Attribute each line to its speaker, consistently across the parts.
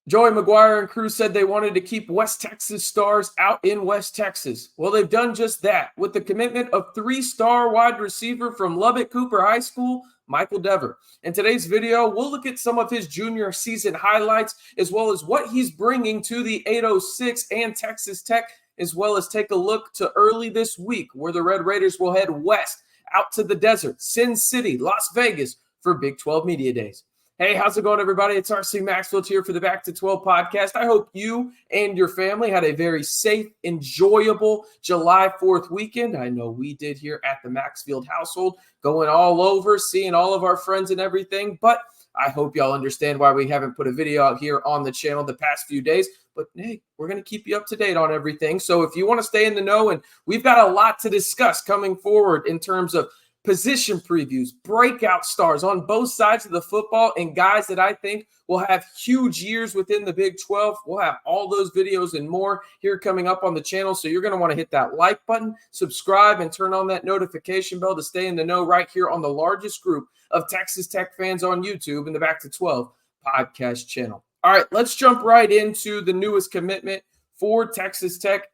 Speaker 1: Joey McGuire and crew said they wanted to keep West Texas stars out in West Texas. Well, they've done just that with the commitment of three-star wide receiver from Lubbock Cooper High School, Michael Dever. In today's video, we'll look at some of his junior season highlights, as well as what he's bringing to the 806 and Texas Tech, as well as take a look to early this week where the Red Raiders will head west out to the desert, Sin City, Las Vegas, for Big 12 Media Days. Hey, how's it going, everybody? It's RC Maxfield here for the Back to 12 podcast. I hope you and your family had a very safe, enjoyable July 4th weekend. I know we did here at the Maxfield household, going all over, seeing all of our friends and everything. But I hope y'all understand why we haven't put a video out here on the channel the past few days. But hey, we're going to keep you up to date on everything. So if you want to stay in the know, and we've got a lot to discuss coming forward in terms of position previews, breakout stars on both sides of the football, and guys that I think will have huge years within the Big 12. We'll have all those videos and more here coming up on the channel. So you're going to want to hit that like button, subscribe, and turn on that notification bell to stay in the know right here on the largest group of Texas Tech fans on YouTube in the Back to 12 podcast channel. All right, let's jump right into the newest commitment for Texas Tech.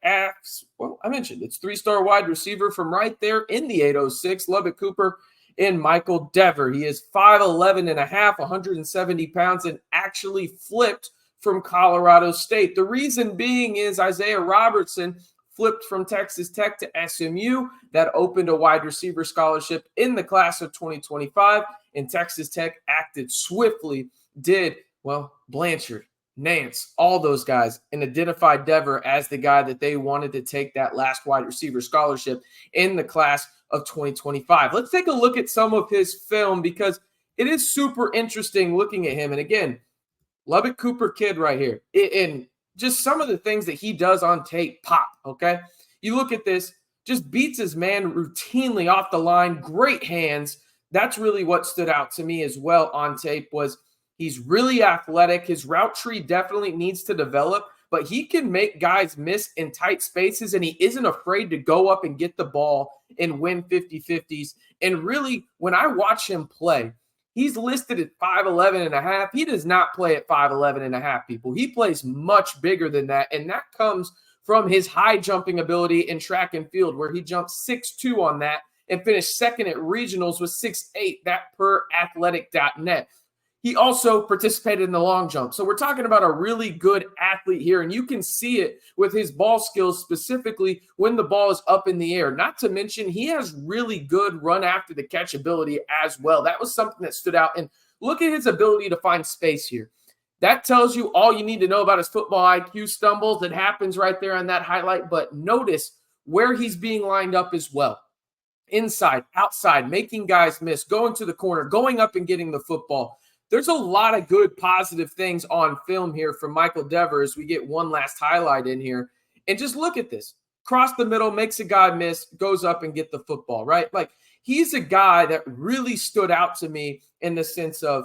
Speaker 1: Well, I mentioned it's three-star wide receiver from right there in the 806, Lubbock Cooper, and Michael Dever. He is 5'11 and a half, 170 pounds, and actually flipped from Colorado State. The reason being is Isaiah Robertson flipped from Texas Tech to SMU. That opened a wide receiver scholarship in the class of 2025, and Texas Tech acted swiftly, Blanchard, Nance, all those guys, and identified Dever as the guy that they wanted to take that last wide receiver scholarship in the class of 2025. Let's take a look at some of his film because it is super interesting looking at him. And again, Lubbock Cooper kid right here. And just some of the things that he does on tape pop, okay? You look at this, just beats his man routinely off the line, great hands. That's really what stood out to me as well on tape was he's really athletic. His route tree definitely needs to develop, but he can make guys miss in tight spaces, and he isn't afraid to go up and get the ball and win 50-50s. And really, when I watch him play, he's listed at 5'11 and a half. He does not play at 5'11 and a half, people. He plays much bigger than that, and that comes from his high jumping ability in track and field, where he jumped 6'2 on that and finished second at regionals with 6'8, that per athletic.net. He also participated in the long jump. So we're talking about a really good athlete here, and you can see it with his ball skills, specifically when the ball is up in the air. Not to mention, he has really good run after the catch ability as well. That was something that stood out. And look at his ability to find space here. That tells you all you need to know about his football IQ stumbles. That happens right there on that highlight. But notice where he's being lined up as well. Inside, outside, making guys miss, going to the corner, going up and getting the football. There's a lot of good positive things on film here from Michael Dever as we get one last highlight in here. And just look at this. Cross the middle, makes a guy miss, goes up and get the football, right? Like, he's a guy that really stood out to me in the sense of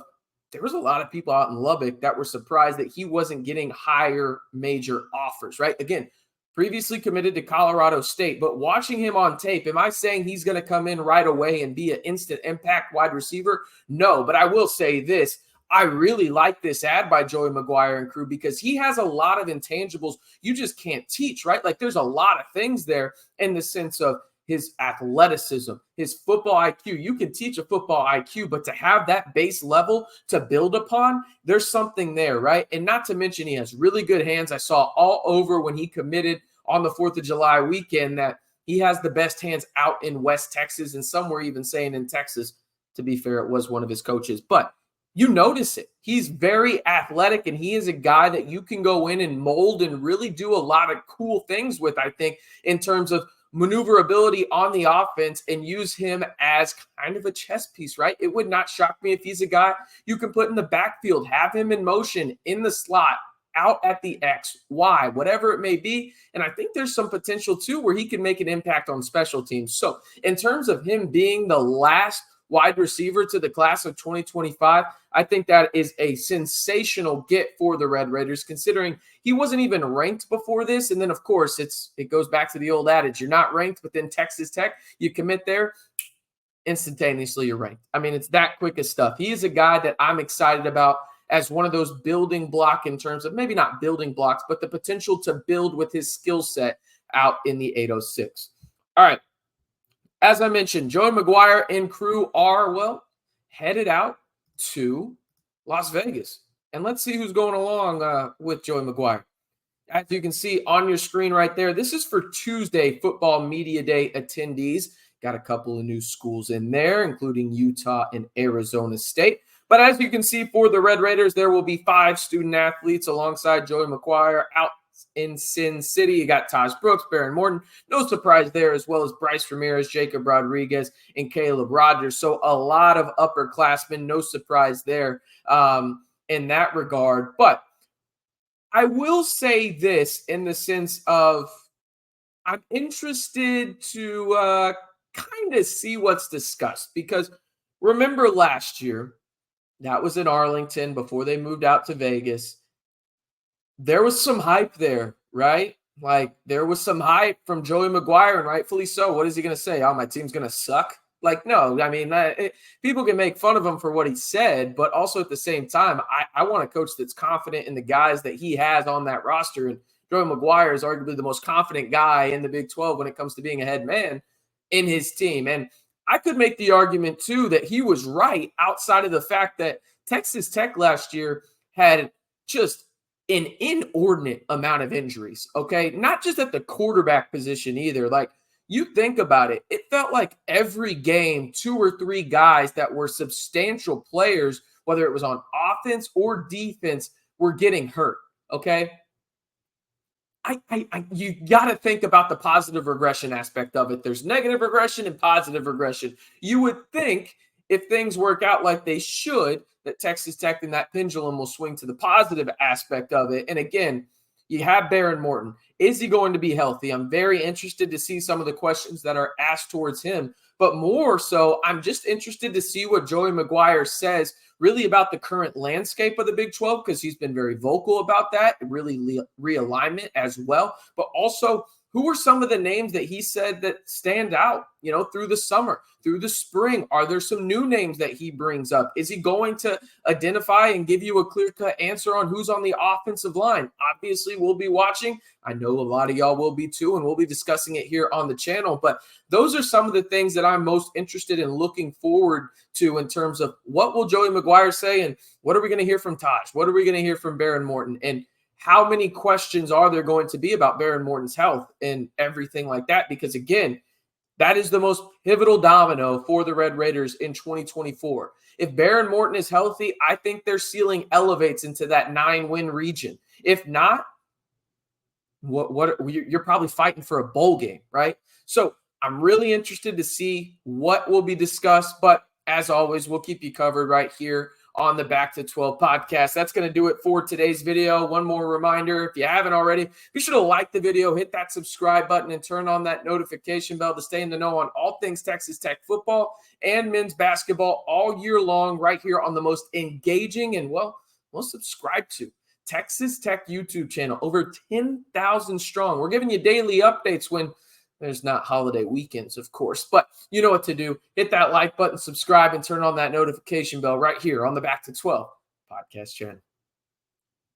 Speaker 1: there was a lot of people out in Lubbock that were surprised that he wasn't getting higher major offers, right? Again, previously committed to Colorado State, but watching him on tape, am I saying he's going to come in right away and be an instant impact wide receiver? No, but I will say this. I really like this ad by Joey McGuire and crew because he has a lot of intangibles you just can't teach, right? Like there's a lot of things there in the sense of his athleticism, his football IQ. You can teach a football IQ, but to have that base level to build upon, there's something there, right? And not to mention he has really good hands. I saw all over when he committed on the 4th of July weekend that he has the best hands out in West Texas, and some were even saying in Texas. To be fair, it was one of his coaches, but you notice it. He's very athletic, and he is a guy that you can go in and mold and really do a lot of cool things with, I think, in terms of maneuverability on the offense and use him as kind of a chess piece, right? It would not shock me if he's a guy you can put in the backfield, have him in motion, in the slot, out at the X, Y, whatever it may be. And I think there's some potential too where he can make an impact on special teams. So in terms of him being the last wide receiver to the class of 2025, I think that is a sensational get for the Red Raiders, considering he wasn't even ranked before this. And then, of course, it goes back to the old adage, you're not ranked, but then Texas Tech, you commit there, instantaneously you're ranked. I mean, it's that quick of stuff. He is a guy that I'm excited about. as one of those building block in terms of maybe not building blocks, but the potential to build with his skill set out in the 806. All right. As I mentioned, Joey McGuire and crew are, well, headed out to Las Vegas. And let's see who's going along with Joey McGuire. As you can see on your screen right there, this is for Tuesday Football Media Day attendees. Got a couple of new schools in there, including Utah and Arizona State. But as you can see for the Red Raiders, there will be 5 student athletes alongside Joey McGuire out in Sin City. You got Taj Brooks, Baron Morton. No surprise there, as well as Bryce Ramirez, Jacob Rodriguez, and Caleb Rogers. So a lot of upperclassmen. No surprise there in that regard. But I will say this in the sense of I'm interested to kind of see what's discussed, because remember last year, that was in Arlington before they moved out to Vegas. There was some hype there, right? Like there was some hype from Joey McGuire, and rightfully so. What is he going to say? Oh, my team's going to suck? Like, no, I mean, people can make fun of him for what he said, but also at the same time, I want a coach that's confident in the guys that he has on that roster. And Joey McGuire is arguably the most confident guy in the Big 12 when it comes to being a head man in his team. And I could make the argument, too, that he was right outside of the fact that Texas Tech last year had just an inordinate amount of injuries, okay? Not just at the quarterback position either. Like, you think about it, it felt like every game, 2 or 3 guys that were substantial players, whether it was on offense or defense, were getting hurt, okay? You got to think about the positive regression aspect of it. There's negative regression and positive regression. You would think if things work out like they should, that Texas Tech and that pendulum will swing to the positive aspect of it. And again, you have Baron Morton. Is he going to be healthy? I'm very interested to see some of the questions that are asked towards him. But more so, I'm just interested to see what Joey McGuire says really about the current landscape of the Big 12, because he's been very vocal about that, really realignment as well. But also, who are some of the names that he said that stand out, through the summer, through the spring? Are there some new names that he brings up? Is he going to identify and give you a clear-cut answer on who's on the offensive line? Obviously, we'll be watching. I know a lot of y'all will be too, and we'll be discussing it here on the channel. But those are some of the things that I'm most interested in looking forward to in terms of what will Joey McGuire say, and what are we going to hear from Taj? What are we going to hear from Baron Morton? And how many questions are there going to be about Baron Morton's health and everything like that? Because again, that is the most pivotal domino for the Red Raiders in 2024. If Baron Morton is healthy, I think their ceiling elevates into that 9-win region. If not, you're probably fighting for a bowl game, right? So I'm really interested to see what will be discussed, but as always, we'll keep you covered right here on the Back to 12 podcast. That's going to do it for today's video. One more reminder, if you haven't already, be sure to like the video, hit that subscribe button, and turn on that notification bell to stay in the know on all things Texas Tech football and men's basketball all year long right here on the most engaging and, most subscribed to Texas Tech YouTube channel. Over 10,000 strong. We're giving you daily updates when there's not holiday weekends, of course, but you know what to do. Hit that like button, subscribe, and turn on that notification bell right here on the Back to 12 podcast channel.